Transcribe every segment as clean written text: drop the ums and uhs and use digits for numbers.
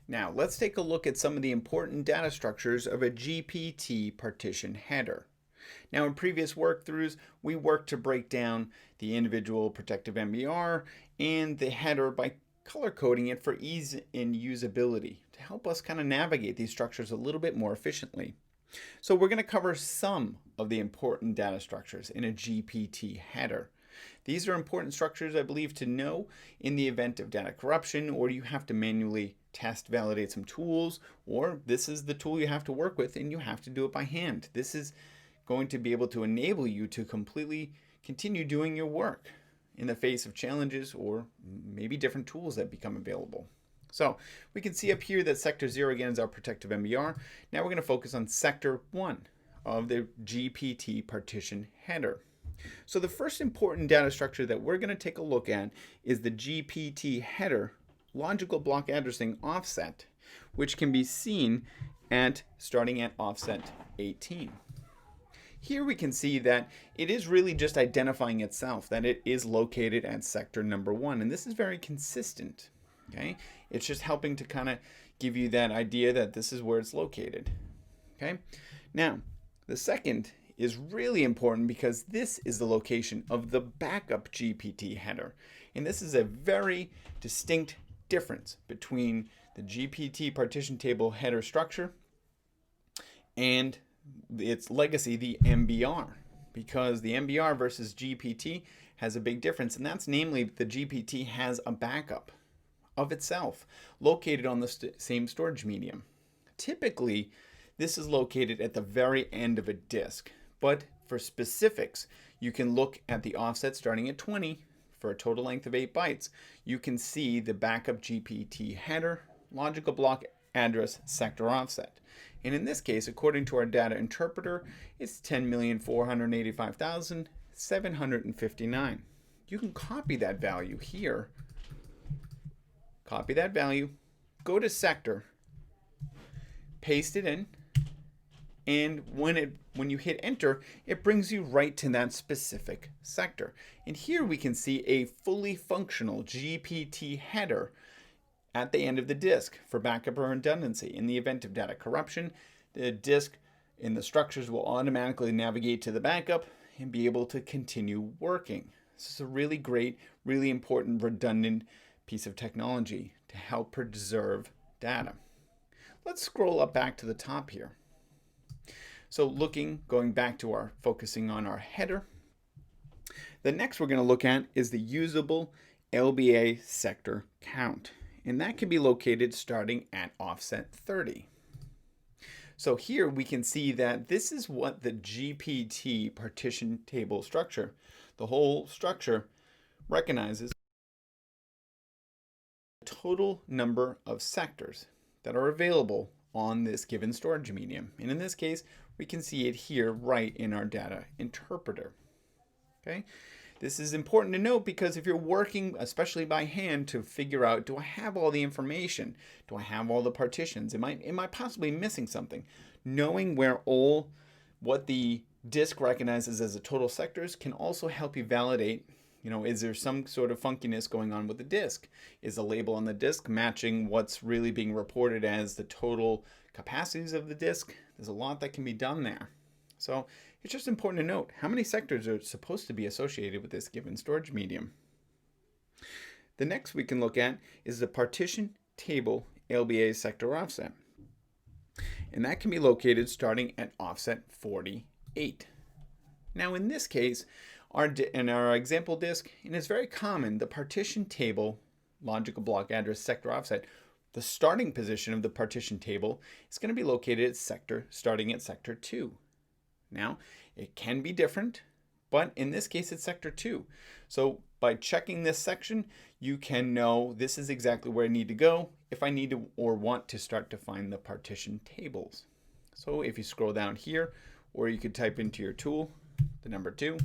Now, let's take a look at some of the important data structures of a GPT partition header. Now, in previous workthroughs, we worked to break down the individual protective MBR and the header by color coding it for ease in usability to help us kind of navigate these structures a little bit more efficiently. So we're going to cover some of the important data structures in a GPT header. These are important structures, I believe, to know in the event of data corruption, or you have to manually test, validate some tools, or this is the tool you have to work with and you have to do it by hand. This is going to be able to enable you to completely continue doing your work in the face of challenges or maybe different tools that become available. So we can see up here that sector 0 again is our protective MBR. Now we're going to focus on sector 1 of the GPT partition header. So the first important data structure that we're going to take a look at is the GPT header logical block addressing offset, which can be seen at starting at offset 18. Here we can see that it is really just identifying itself, that it is located at sector number 1, and this is very consistent. Okay, it's just helping to kind of give you that idea that this is where it's located. Okay, now the second is really important because this is the location of the backup GPT header, and this is a very distinct difference between the GPT partition table header structure and its legacy, the MBR, because the MBR versus GPT has a big difference, and that's namely the GPT has a backup of itself located on the same storage medium. Typically, this is located at the very end of a disk, but for specifics, you can look at the offset starting at 20 for a total length of 8 bytes. You can see the backup GPT header logical block address sector offset. And in this case, according to our data interpreter, it's 10,485,759. You can copy that value here. Copy that value, go to sector, paste it in, and when you hit enter, it brings you right to that specific sector. And here we can see a fully functional GPT header at the end of the disk for backup or redundancy. In the event of data corruption, the disk in the structures will automatically navigate to the backup and be able to continue working. This is a really great, really important redundant piece of technology to help preserve data. Let's scroll up back to the top here. So going back to our focusing on our header, the next we're going to look at is the usable LBA sector count, and that can be located starting at offset 30. So here we can see that this is what the GPT partition table structure, the whole structure recognizes the total number of sectors that are available on this given storage medium. And in this case, we can see it here right in our data interpreter. Okay, this is important to note because if you're working, especially by hand, to figure out, do I have all the information? Do I have all the partitions? Am I possibly missing something? Knowing what the disk recognizes as a total sectors can also help you validate, is there some sort of funkiness going on with the disk? Is the label on the disk matching what's really being reported as the total capacities of the disk? There's a lot that can be done there. So it's just important to note how many sectors are supposed to be associated with this given storage medium. The next we can look at is the partition table LBA sector offset. And that can be located starting at offset 48. Now in this case, in our example disk, and it's very common, the partition table logical block address sector offset, the starting position of the partition table is going to be located at starting at sector 2. Now, it can be different, but in this case it's sector 2. So by checking this section, you can know this is exactly where I need to go if I need to or want to start to find the partition tables. So if you scroll down here, or you could type into your tool the number 2,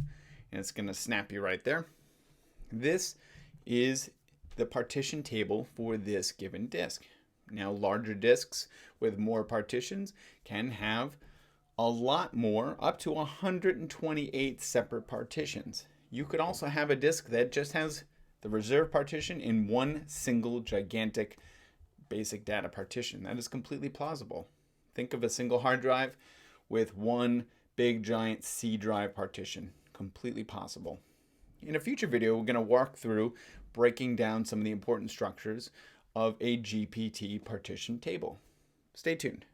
and it's going to snap you right there. This is the partition table for this given disk. Now, larger disks with more partitions can have a lot more, up to 128 separate partitions. You could also have a disk that just has the reserve partition in one single gigantic basic data partition. That is completely plausible. Think of a single hard drive with one big giant C drive partition. Completely possible. In a future video, we're going to walk through breaking down some of the important structures of a GPT partition table. Stay tuned.